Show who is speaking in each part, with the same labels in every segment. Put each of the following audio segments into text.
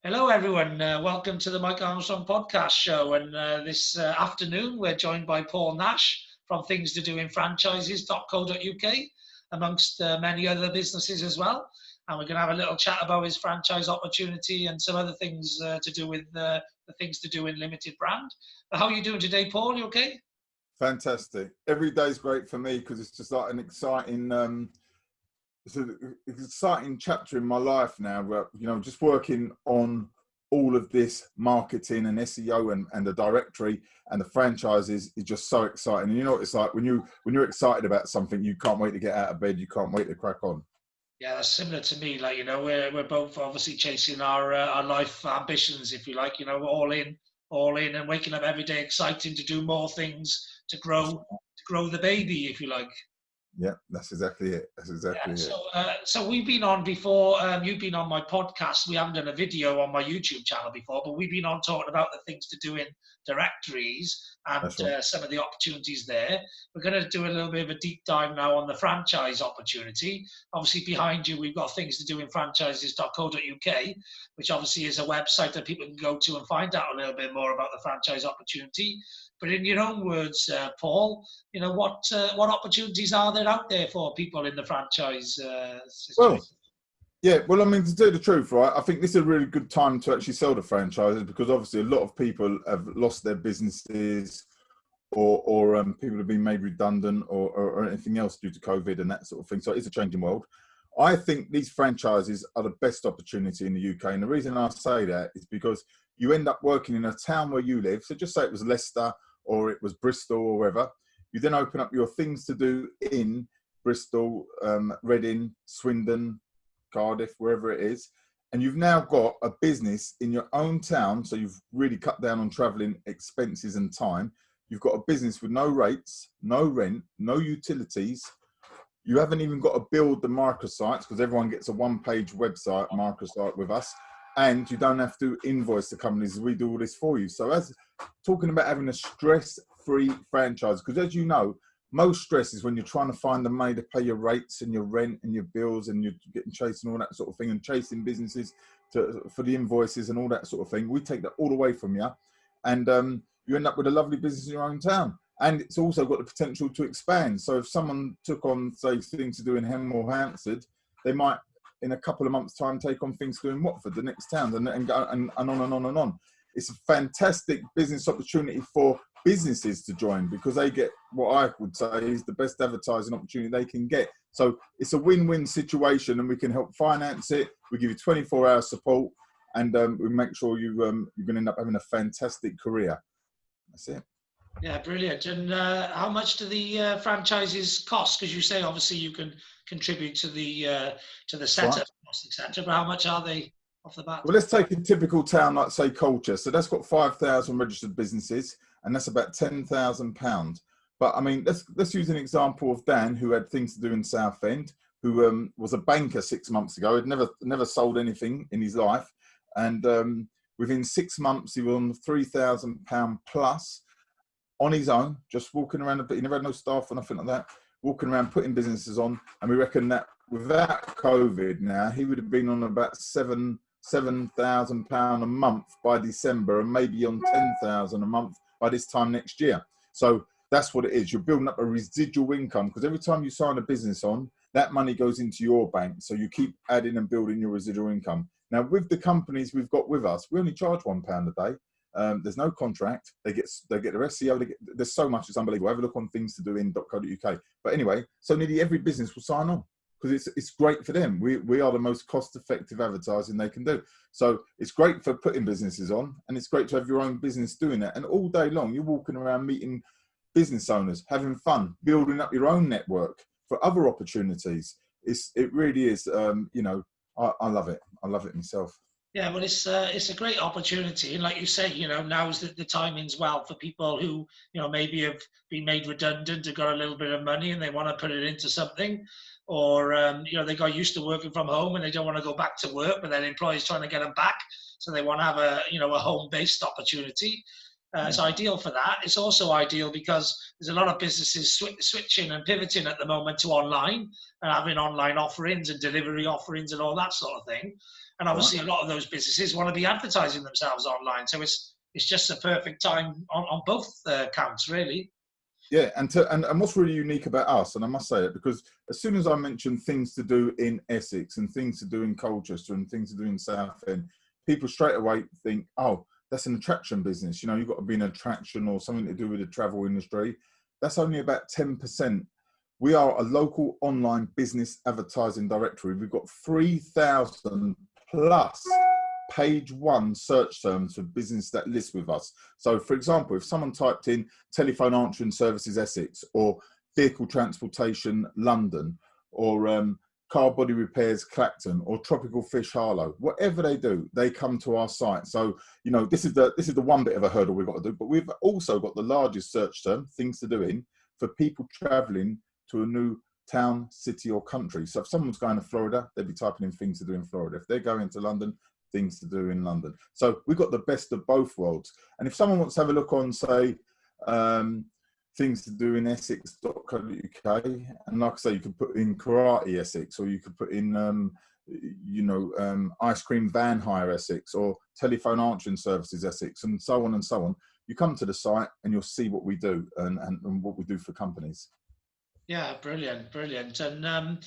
Speaker 1: Hello, everyone. Welcome to the Mike Armstrong podcast show. And this afternoon, we're joined by Paul Nash from things to do in franchises.co.uk, amongst many other businesses as well. And we're going to have a little chat about his franchise opportunity and some other things to do with the things to do in limited brand. But how are you doing today, Paul? You okay?
Speaker 2: Fantastic. Every day's great for me because it's just like an exciting chapter in my life now where, just working on all of this marketing and SEO and the directory and the franchises is just so exciting. And you know what it's like when you're excited about something, you can't wait to get out of bed, you can't wait to crack on.
Speaker 1: Yeah, that's similar to me. Like, we're both obviously chasing our life ambitions, if you like. We're all in, and waking up every day exciting to do more things to grow the baby, if you like.
Speaker 2: Yeah, that's exactly it. That's exactly it.
Speaker 1: So we've been on before. You've been on my podcast. We haven't done a video on my YouTube channel before, but we've been on talking about the things to do in directories and
Speaker 2: Right.
Speaker 1: some of the opportunities there. We're going to do a little bit of a deep dive now on the franchise opportunity. Obviously, behind you, we've got things to do in franchises.co.uk, which obviously is a website that people can go to and find out a little bit more about the franchise opportunity. But in your own words, Paul, what opportunities are there out there for people in the franchise
Speaker 2: Well,
Speaker 1: situation?
Speaker 2: yeah, well, I mean, to tell you the truth, right, I think this is a really good time to actually sell the franchises because obviously a lot of people have lost their businesses or people have been made redundant or anything else due to COVID and that sort of thing. So it's a changing world. I think these franchises are the best opportunity in the UK. And the reason I say that is because you end up working in a town where you live. So just say it was Leicester or it was Bristol or wherever. You then open up your things to do in Bristol, Reading, Swindon, Cardiff, wherever it is. And you've now got a business in your own town. So you've really cut down on traveling expenses and time. You've got a business with no rates, no rent, no utilities. You haven't even got to build the microsites because everyone gets a one-page website microsite with us. And you don't have to invoice the companies. We do all this for you. So as talking about having a stress-free franchise, because as you know, most stress is when you're trying to find the money to pay your rates and your rent and your bills and you're getting chasing all that sort of thing and chasing businesses for the invoices and all that sort of thing. We take that all away from you. And you end up with a lovely business in your own town. And it's also got the potential to expand. So if someone took on, say, things to do in Hem or Hampstead, they might, in a couple of months' time, take on things to do in Watford, the next town, and go and on and on and on. It's a fantastic business opportunity for businesses to join because they get what I would say is the best advertising opportunity they can get. So it's a win-win situation, and we can help finance it. We give you 24-hour support, and we make sure you're going to end up having a fantastic career. That's it.
Speaker 1: Yeah, brilliant. And how much do the franchises cost? Because you say obviously you can contribute to the setup
Speaker 2: Right.
Speaker 1: costs, etc. But how much are they off the bat?
Speaker 2: Well, let's take a typical town like, say, Colchester. So that's got 5,000 registered businesses, and that's about £10,000. But I mean, let's use an example of Dan, who had things to do in Southend, who was a banker 6 months ago. Had never sold anything in his life, and within 6 months he was on £3,000 plus on his own, just walking around. He never had no staff or nothing like that. Walking around putting businesses on, and we reckon that without COVID, now he would have been on about £7,000 a month by December, and maybe on 10,000 a month by this time next year. So that's what it is. You're building up a residual income because every time you sign a business on, that money goes into your bank. So you keep adding and building your residual income. Now, with the companies we've got with us, we only charge £1 a day. There's no contract. They get their SEO. There's so much, it's unbelievable. Have a look on things to do in .co.uk. But anyway, so nearly every business will sign on because it's great for them. We are the most cost-effective advertising they can do. So it's great for putting businesses on, and it's great to have your own business doing that. And all day long, you're walking around meeting business owners, having fun, building up your own network for other opportunities. It really is. I love it. I love it myself.
Speaker 1: Yeah, well, it's a great opportunity, and like you say, now's the timing's well for people who maybe have been made redundant, have got a little bit of money, and they want to put it into something, or they got used to working from home and they don't want to go back to work, but their employer's trying to get them back, so they want to have a home-based opportunity. It's ideal for that. It's also ideal because there's a lot of businesses switching and pivoting at the moment to online and having online offerings and delivery offerings and all that sort of thing. And
Speaker 2: Right.
Speaker 1: obviously a lot of those businesses want to be advertising themselves online. So it's just a perfect time on both counts, really.
Speaker 2: Yeah, and what's really unique about us, and I must say it, because as soon as I mention things to do in Essex and things to do in Colchester and things to do in Southend, people straight away think, oh, that's an attraction business. You know, you've got to be an attraction or something to do with the travel industry. That's only about 10%. We are a local online business advertising directory. We've got 3,000 plus page one search terms for business that list with us. So for example, if someone typed in telephone answering services Essex, or vehicle transportation London, or car body repairs Clacton, or tropical fish Harlow, whatever they do, they come to our site. So you know, this is the one bit of a hurdle we've got to do, but we've also got the largest search term, things to do in, for people traveling to a new town, city or country. So if someone's going to Florida, they'd be typing in things to do in Florida. If they're going to London, things to do in London. So we've got the best of both worlds. And if someone wants to have a look on, say, things to do in Essex.co.uk, and like I say, you could put in karate Essex, or you could put in, ice cream van hire Essex, or telephone answering services Essex, and so on and so on. You come to the site and you'll see what we do and what we do for companies.
Speaker 1: Yeah, brilliant, brilliant. And I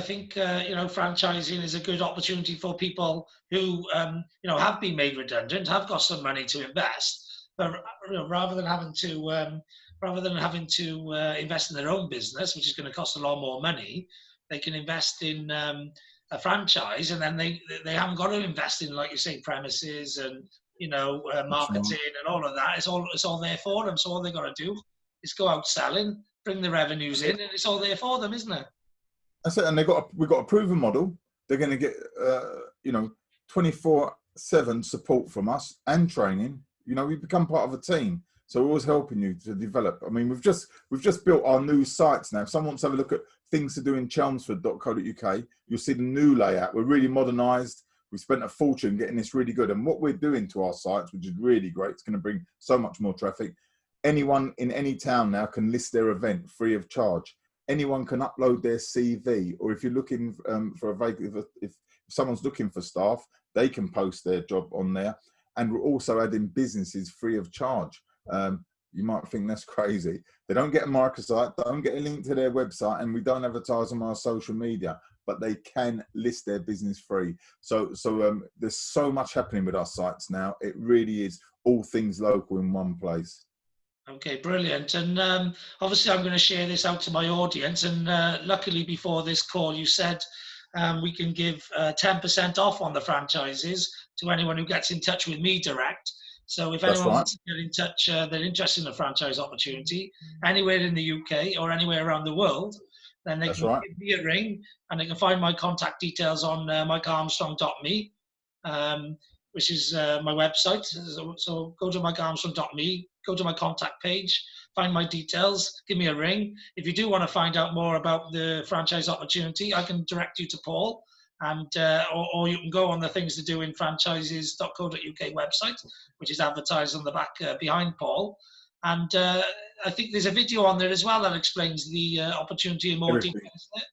Speaker 1: think franchising is a good opportunity for people who have been made redundant, have got some money to invest, but rather than having to invest in their own business, which is going to cost a lot more money, they can invest in a franchise, and then they haven't got to invest in, like you say, premises and marketing and all of that. It's all there for them. So all they got to do is go out selling, bring the revenues in, and it's all there for them, isn't it?
Speaker 2: That's it. And we've got a proven model. They're going to get 24/7 support from us and training. You know, we become part of a team, so we're always helping you to develop. I mean, we've just built our new sites now. If someone wants to have a look at things to do in Chelmsford.co.uk, you'll see the new layout. We're really modernised. We spent a fortune getting this really good, and what we're doing to our sites, which is really great, it's going to bring so much more traffic. Anyone in any town now can list their event free of charge. Anyone can upload their CV, or if you're looking for a vacancy, if someone's looking for staff, they can post their job on there. And we're also adding businesses free of charge. You might think that's crazy. They don't get a microsite, don't get a link to their website, and we don't advertise on our social media, but they can list their business free. So there's so much happening with our sites now. It really is all things local in one place.
Speaker 1: Okay, brilliant. And obviously I'm going to share this out to my audience. And luckily before this call, you said we can give 10% off on the franchises to anyone who gets in touch with me direct. So if anyone wants to get in touch, they're interested in a franchise opportunity anywhere in the UK or anywhere around the world, then they can give me a ring, and they can find my contact details on mikearmstrong.me, which is my website. So go to mikearmstrong.me, go to my contact page, find my details, give me a ring. If you do want to find out more about the franchise opportunity, I can direct you to Paul, and or you can go on the things to do in franchises.co.uk website, which is advertised on the back behind Paul. And I think there's a video on there as well that explains the opportunity in more detail, isn't it?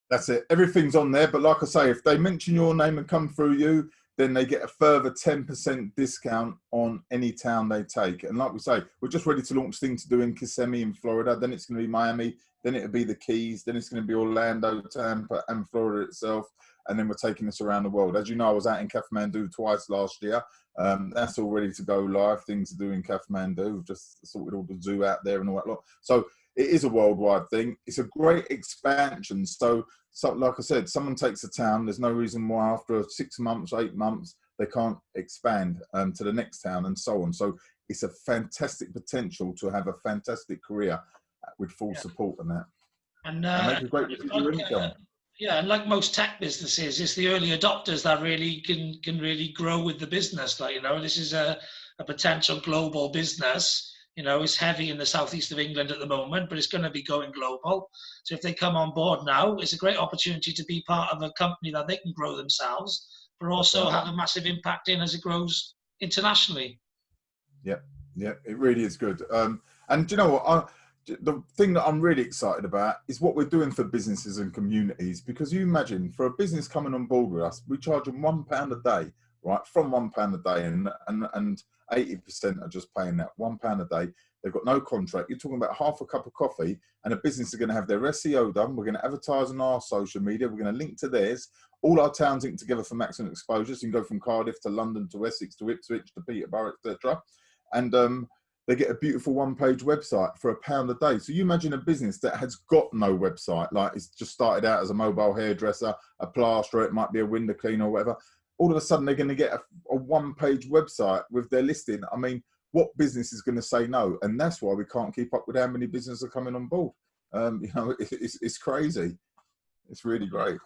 Speaker 2: That's it. Everything's on there. But like I say, if they mention your name and come through you, then they get a further 10% discount on any town they take. And like we say, we're just ready to launch things to do in Kissimmee in Florida. Then it's going to be Miami. Then it'll be the Keys. Then it's going to be Orlando, Tampa, and Florida itself. And then we're taking this around the world. As you know, I was out in Kathmandu twice last year. That's all ready to go live. Things to do in Kathmandu. We've just sorted all the zoo out there and all that lot. So it is a worldwide thing. It's a great expansion. So like I said, someone takes a town, there's no reason why after 6 months, 8 months, they can't expand to the next town and so on. So it's a fantastic potential to have a fantastic career with full support on that. And make a great residual income.
Speaker 1: Yeah, and like most tech businesses, it's the early adopters that really can really grow with the business. Like, this is a potential global business. It's heavy in the southeast of England at the moment, but it's going to be going global. So if they come on board now, it's a great opportunity to be part of a company that they can grow themselves, but also have a massive impact in as it grows internationally.
Speaker 2: Yeah, it really is good. And do you know what? the thing that I'm really excited about is what we're doing for businesses and communities, because you imagine for a business coming on board with us, we charge them £1 a day, right? From £1 a day, and 80% are just paying that £1 a day. They've got no contract. You're talking about half a cup of coffee, and a business are going to have their SEO done. We're going to advertise on our social media. We're going to link to theirs. All our towns link together for maximum exposure. So you can go from Cardiff to London to Essex to Ipswich to Peterborough, etc. And they get a beautiful one-page website for £1 a day. So you imagine a business that has got no website, like it's just started out as a mobile hairdresser, a plasterer, it might be a window cleaner or whatever. All of a sudden, they're going to get a one-page website with their listing. I mean, what business is going to say no? And that's why we can't keep up with how many businesses are coming on board. You know, it's crazy. It's really great.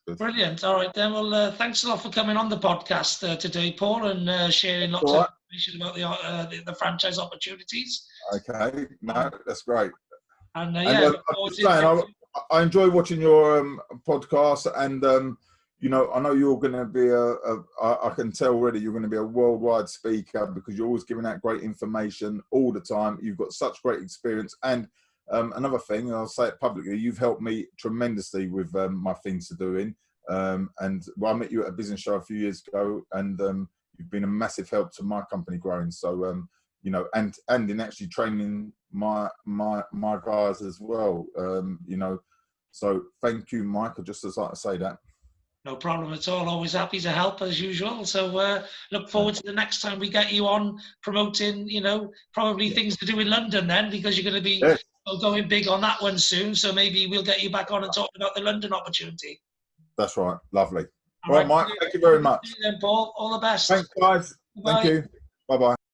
Speaker 2: Good.
Speaker 1: Brilliant. All right then. Well, thanks a lot for coming on the podcast today, Paul, and sharing lots of information about the franchise opportunities.
Speaker 2: Okay, no, that's great.
Speaker 1: And
Speaker 2: I enjoy watching your podcast, and you know, I know you're going to be I can tell already you're going to be a worldwide speaker, because you're always giving out great information all the time. You've got such great experience, and another thing, and I'll say it publicly, you've helped me tremendously with my things to doing. And well, I met you at a business show a few years ago, and you've been a massive help to my company growing. So you know, and in actually training my guys as well. You know, so thank you, Mike. I'd just like to say that.
Speaker 1: No problem at all. Always happy to help as usual. So look forward to the next time we get you on promoting, you know, probably things to do in London then, because you're going to be going big on that one soon. So maybe we'll get you back on and talk about the London opportunity. That's
Speaker 2: right. Lovely. All right, Mike. Thank you very much.
Speaker 1: Then, Paul. All the best.
Speaker 2: Thanks, guys. Thank you. Bye-bye.